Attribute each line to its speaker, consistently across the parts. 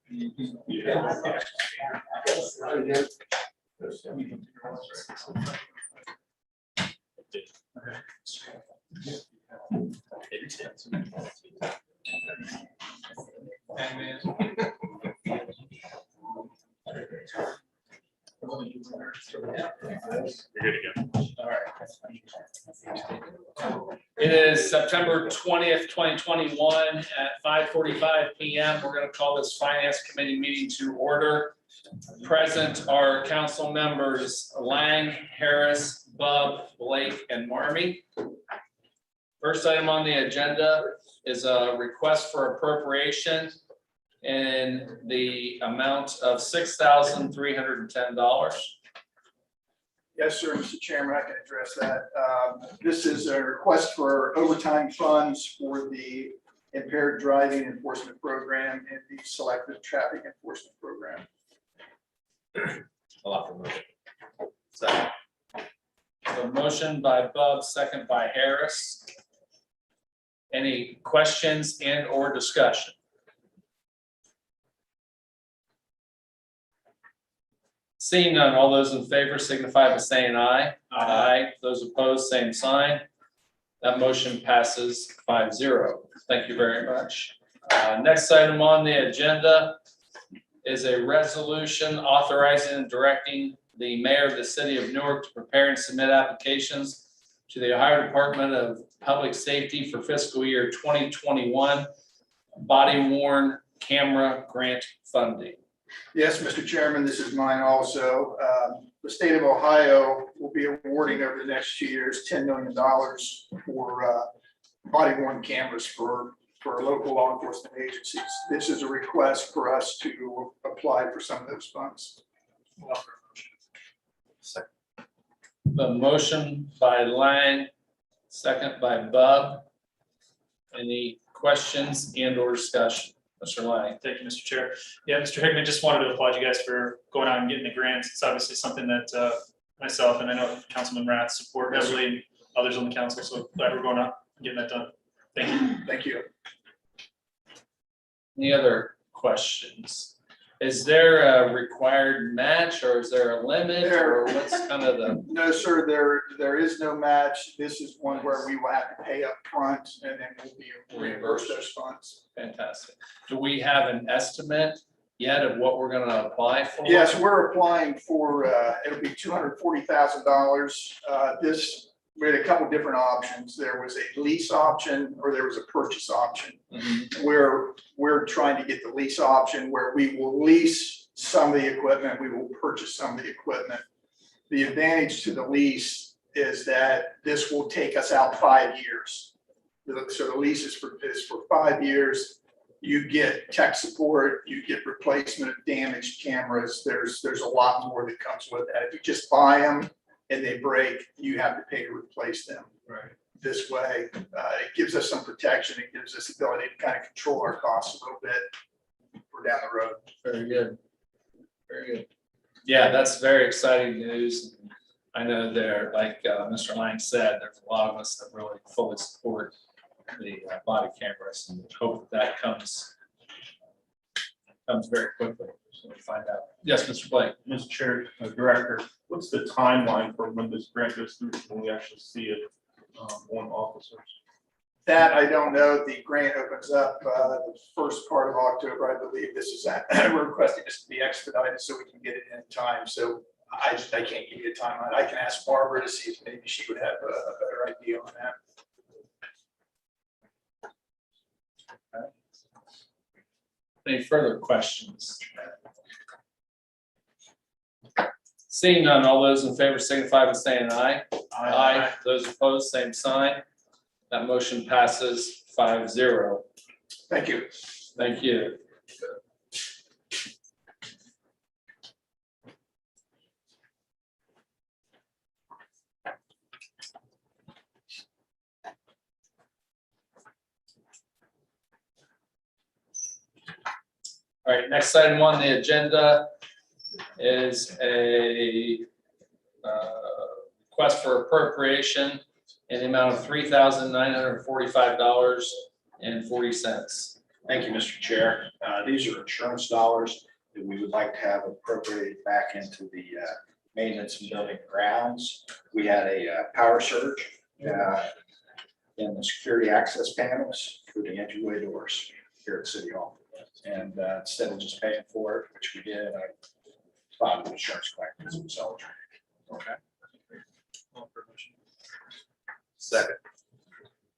Speaker 1: It is September 20th, 2021 at 5:45 p.m. We're going to call this Finance Committee meeting to order. Present are council members Lang, Harris, Bub, Blake, and Marmee. First item on the agenda is a request for appropriation in the amount of $6,310.
Speaker 2: Yes, sir, Mr. Chairman, I can address that. This is a request for overtime funds for the impaired driving enforcement program and the selective traffic enforcement program.
Speaker 1: A lot for motion. Second. So motion by Bub, second by Harris. Any questions and or discussion? Seeing none, all those in favor signify by saying aye. Aye. Those opposed, same sign. That motion passes 5-0. Thank you very much. Next item on the agenda is a resolution authorizing and directing the mayor of the city of Newark to prepare and submit applications to the Ohio Department of Public Safety for fiscal year 2021 body worn camera grant funding.
Speaker 2: Yes, Mr. Chairman, this is mine also. The state of Ohio will be awarding over the next 2 years $10 million for body worn cameras for local law enforcement agencies. This is a request for us to apply for some of those funds.
Speaker 1: The motion by Lang, second by Bub. Any questions and or discussion? Mr. Lang.
Speaker 3: Thank you, Mr. Chair. Yeah, Mr. Hickman, just wanted to applaud you guys for going out and getting the grants. It's obviously something that myself and I know Councilman Rath support heavily, and others on the council. So glad we're going out and getting that done. Thank you.
Speaker 2: Thank you.
Speaker 1: Any other questions? Is there a required match or is there a limit or what's kind of the?
Speaker 2: No, sir, there is no match. This is one where we will have to pay up front and then we'll be reimbursed those funds.
Speaker 1: Fantastic. Do we have an estimate yet of what we're going to apply for?
Speaker 2: Yes, we're applying for, it'll be $240,000. We had a couple different options. There was a lease option or there was a purchase option.
Speaker 1: Mhm.
Speaker 2: We're trying to get the lease option where we will lease some of the equipment, we will purchase some of the equipment. The advantage to the lease is that this will take us out 5 years. So the lease is for 5 years. You get tech support, you get replacement of damaged cameras. There's a lot more that comes with that. If you just buy them and they break, you have to pay to replace them.
Speaker 1: Right.
Speaker 2: This way, it gives us some protection. It gives us the ability to kind of control our costs a little bit for down the road.
Speaker 1: Very good. Very good. Yeah, that's very exciting news. I know there, like Mr. Lang said, there's a lot of us that really fully support the body cameras and hope that comes very quickly. So we'll find out. Yes, Mr. Blake.
Speaker 4: Mr. Chair, Director, what's the timeline for when this grant goes through, when we actually see it on officers?
Speaker 2: That I don't know. The grant opens up the first part of October, I believe. This is we're requesting this to be expedited so we can get it in time. So I can't give you a timeline. I can ask Barbara to see if maybe she would have a better idea on that.
Speaker 1: Any further questions? Seeing none, all those in favor signify by saying aye. Aye. Those opposed, same sign. That motion passes 5-0.
Speaker 2: Thank you.
Speaker 1: Thank you. All right, next item on the agenda is a request for appropriation in the amount of $3,945.40.
Speaker 5: Thank you, Mr. Chair. These are insurance dollars that we would like to have appropriated back into the maintenance and building grounds. We had a power surge in the security access panels for the entryway doors here at City Hall. And instead of just paying for it, which we did, I filed an insurance claim as a result.
Speaker 1: Okay.
Speaker 5: Second.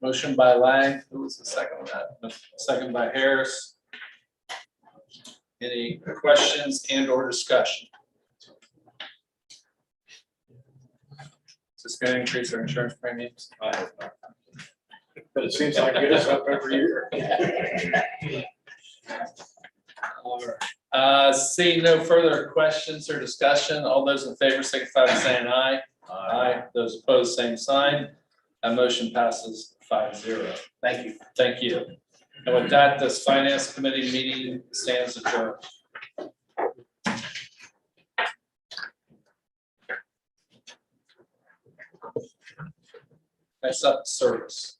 Speaker 1: Motion by Lang, who was the second on that? Second by Harris. Any questions and or discussion? Is this going to increase our insurance premiums?
Speaker 5: But it seems like it is up every year.
Speaker 1: Seeing no further questions or discussion, all those in favor signify by saying aye. Aye. Those opposed, same sign. That motion passes 5-0.
Speaker 5: Thank you.
Speaker 1: Thank you. And with that, this finance committee meeting stands adjourned. Next up, service.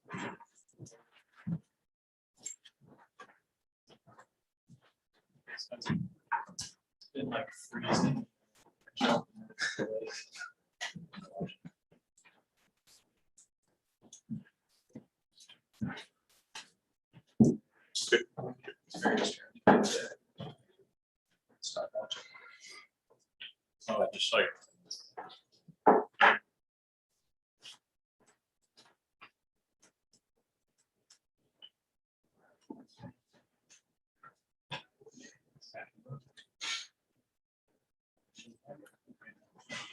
Speaker 3: It's been like freezing.
Speaker 1: Stop watching.
Speaker 3: Oh, just like.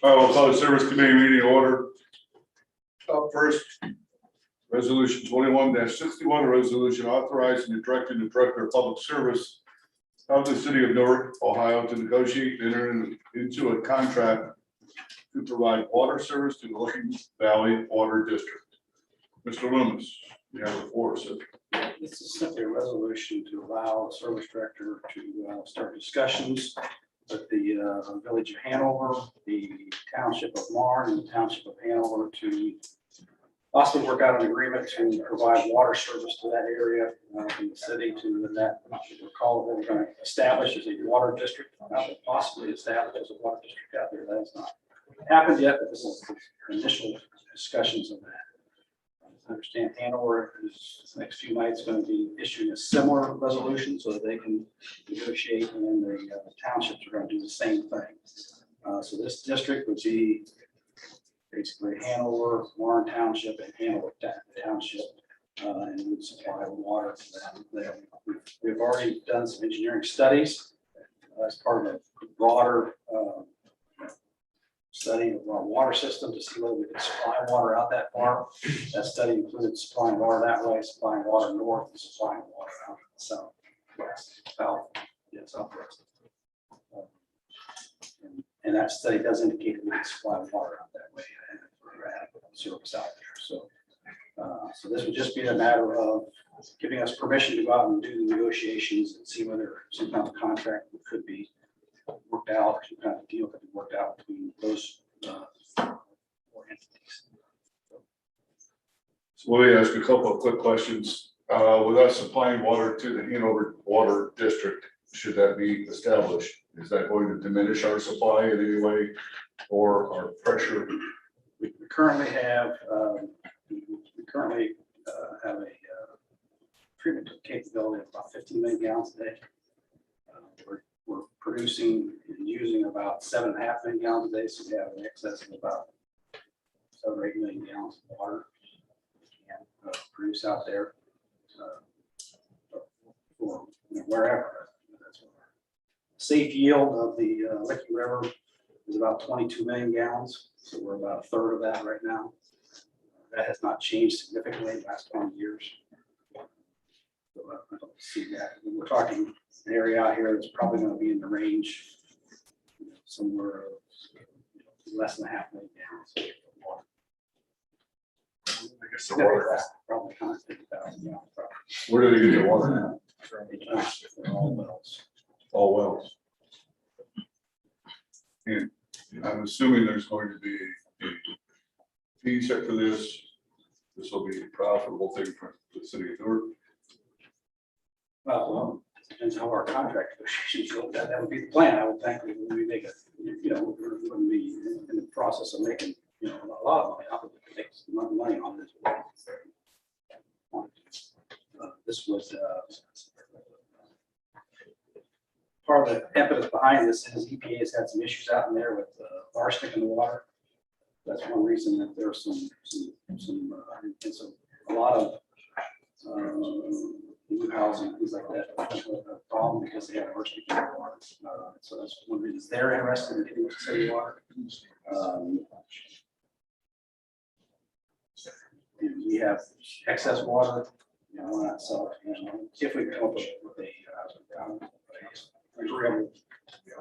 Speaker 6: I will call the service committee meeting to order. Up first, resolution 21-61, a resolution authorizing and directing the director of public service of the city of Newark, Ohio, to negotiate and enter into a contract to provide water service to the Lake Valley Water District. Mr. Loomis, you have the floor, sir.
Speaker 5: This is simply a resolution to allow the service director to start discussions with the village of Hanover, the township of Marne, and the township of Hanover to possibly work out an agreement to provide water service to that area in the city to that. Recall what we're going to establish as a water district, possibly establish as a water district out there. That has not happened yet, but this is the initial discussions of that. I understand Hanover is the next few nights going to be issuing a similar resolution so that they can negotiate, and then the townships are going to do the same thing. So this district would be basically Hanover, Warren Township, and Hanover Township, and would supply water to them. We've already done some engineering studies as part of a broader study of our water system to see whether we can supply water out that far. That study included supplying water that way, supplying water north, and supplying water out southwest, southwest. And that study does indicate that we can supply water out that way and adequate service out there. So, so this would just be a matter of giving us permission to go out and do the negotiations and see whether some kind of contract could be worked out, or some kind of deal could be worked out between those four entities.
Speaker 6: So let me ask a couple of quick questions. With us supplying water to the Hanover Water District, should that be established? Is that going to diminish our supply in any way or our pressure?
Speaker 5: We currently have a treatment capability of about 15 million gallons a day. We're producing and using about 7.5 million gallons a day, so we have an excess of about 7 or 8 million gallons of water and produce out there for wherever. That's what our safe yield of the Licky River is about 22 million gallons, so we're about a third of that right now. That has not changed significantly in the last 20 years. So I don't see that. We're talking an area out here that's probably going to be in the range somewhere less than 0.5 million gallons of water.
Speaker 6: I guess the water.
Speaker 5: Probably 150,000 gallons.
Speaker 6: Where do they get the water now?
Speaker 5: They're all wells.
Speaker 6: All wells. And I'm assuming there's going to be a fee set for this. This will be a profitable thing for the city of Newark.
Speaker 5: Well, depends how our contract negotiations go. That would be the plan. I would think we make a, you know, we wouldn't be in the process of making, you know, a lot of money. I would make some money on this. This was part of the impetus behind this is EPA has had some issues out in there with arsenic in the water. That's one reason that there's some a lot of new housing, things like that, a problem because they have arsenic in the water. So that's one reason they're interested in getting to city water. We have excess water, you know, we're not selling, you know, if we come up with a agreeable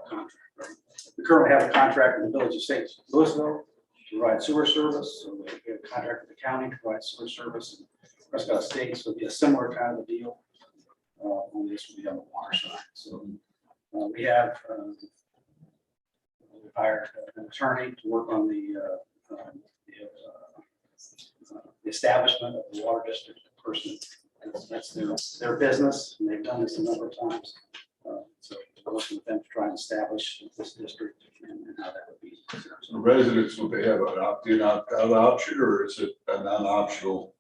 Speaker 5: contract. Right? We currently have a contract with the Village of St. Louisville to provide sewer service. So we have a contract with the county to provide sewer service. And Prescott Estates would be a similar kind of a deal. Only this would be on the water side. So we have we hired an attorney to work on the establishment of the water district. Person, that's their business, and they've done this a number of times. So we're working with them to try and establish this district and how that would be.
Speaker 6: The residents, would they have an opt-in, opt-out option, or is it a non-optional?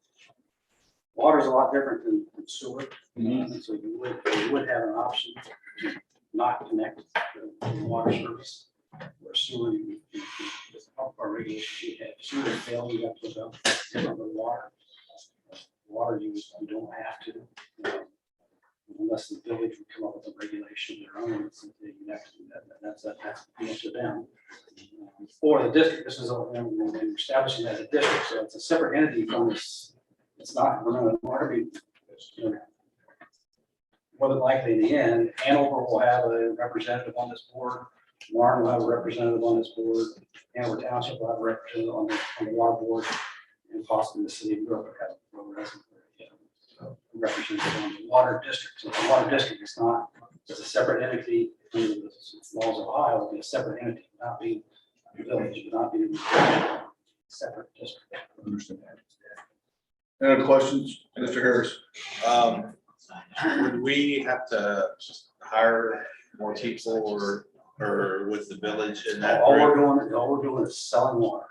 Speaker 5: Water is a lot different than sewer.
Speaker 6: Mhm.
Speaker 5: So you would have an option to not connect to the water service. Or sewer, our radiation, you have sewer fail, you have to put up different with water. Water you don't have to, unless the village would come up with a regulation of their own. That's up to them. Or the district, this is we're establishing that a district, so it's a separate entity from this. It's not, we're not, water be, you know, more than likely in the end, Hanover will have a representative on this board. Warren will have a representative on this board. Hanover Township will have a representative on the water board. And possibly the city of Newark would have a representative on the water district. So the water district is not, it's a separate entity under the laws of Ohio, it'll be a separate entity, not be a village, not be a separate district.
Speaker 6: Understand. Any other questions, Mr. Harris?
Speaker 7: Would we have to hire more people or with the village in that
Speaker 5: All
Speaker 7: group?
Speaker 5: we're doing is selling water.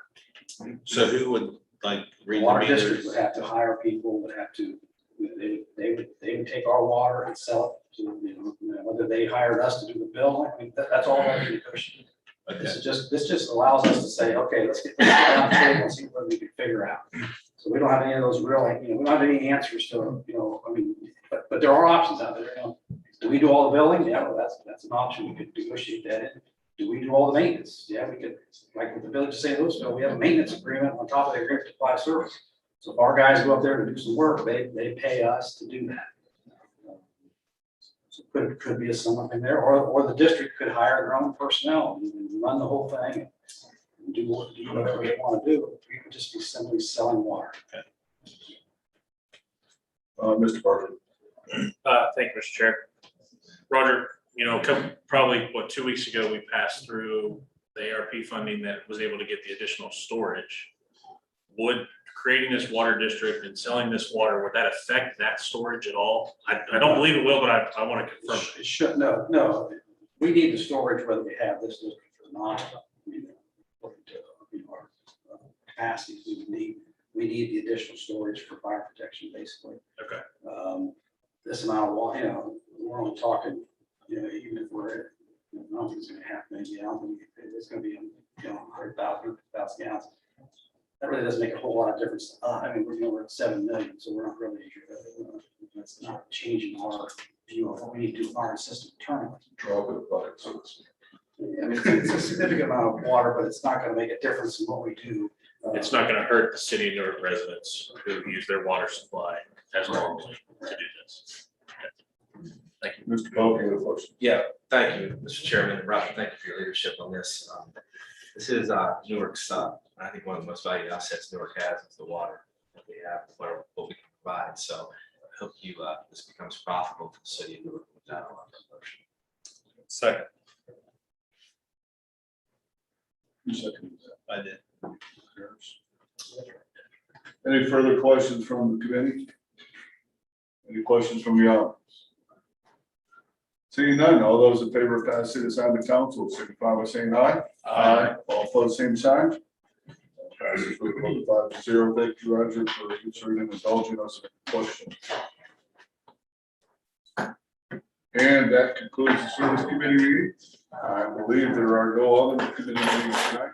Speaker 7: So who would like
Speaker 5: The
Speaker 7: read the
Speaker 5: water district
Speaker 7: meters?
Speaker 5: would have to hire people, would have to, they would take our water and sell it to, you know, whether they hired us to do the bill, I mean, that's all that we negotiate.
Speaker 7: Okay,
Speaker 5: This just allows us to say, okay, let's get this down the table and see what we can figure out. So we don't have any of those real, you know, we don't have any answers to, you know, I mean, but there are options out there, you know. Do we do all the billing? Yeah, well, that's an option. We could negotiate that in. Do we do all the maintenance? Yeah, we could, like with the Village of St. Louisville, we have a maintenance agreement on top of the agreement to supply service. So if our guys go up there to do some work, they pay us to do that. So could be a sum in there, or the district could hire their own personnel and run the whole thing and do whatever they want to do. We could just be simply selling water.
Speaker 6: Mr. Parker.
Speaker 8: Thank you, Mr. Chair. Roger, you know, probably, 2 weeks ago, we passed through the ARP funding that was able to get the additional storage. Would creating this water district and selling this water, would that affect that storage at all? I don't believe it will, but I want to confirm.
Speaker 5: It should, no, we need the storage whether we have this district or not. I mean, according to, you know, our capacities, we need the additional storage for fire protection, basically.
Speaker 8: Okay.
Speaker 5: This amount of water, you know, we're only talking, you know, even if we're at, I don't think it's gonna happen, maybe, I don't think it's gonna be, you know, 100,000 gallons. That really doesn't make a whole lot of difference. I mean, we're at 7 million, so we're not really, that's not changing our view of what we need to do in our system internally.
Speaker 6: Drop it by it, so it's-
Speaker 5: I mean, it's a significant amount of water, but it's not gonna make a difference in what we do.
Speaker 8: It's not going to hurt the city of Newark residents who use their water supply as normally to do this. Thank you.
Speaker 6: Mr. Pope, you have a question?
Speaker 9: Yeah, thank you, Mr. Chairman. Roger, thank you for your leadership on this. This is Newark's, I think one of the most valued assets Newark has is the water that we have, what we can provide. So I hope this becomes profitable for the city of Newark without a lot of promotion.
Speaker 1: Second.
Speaker 6: Who seconded that?
Speaker 1: I did.
Speaker 6: Any further questions from the committee? Any questions from the audience? Seeing none, all those in favor of passing this on to council, signify by saying aye. All opposed, same sign. Passes with a vote of 5-0. Thank you, Roger, for answering and indulging us in questions. And that concludes the service committee meeting. I believe there are no other committee meetings tonight.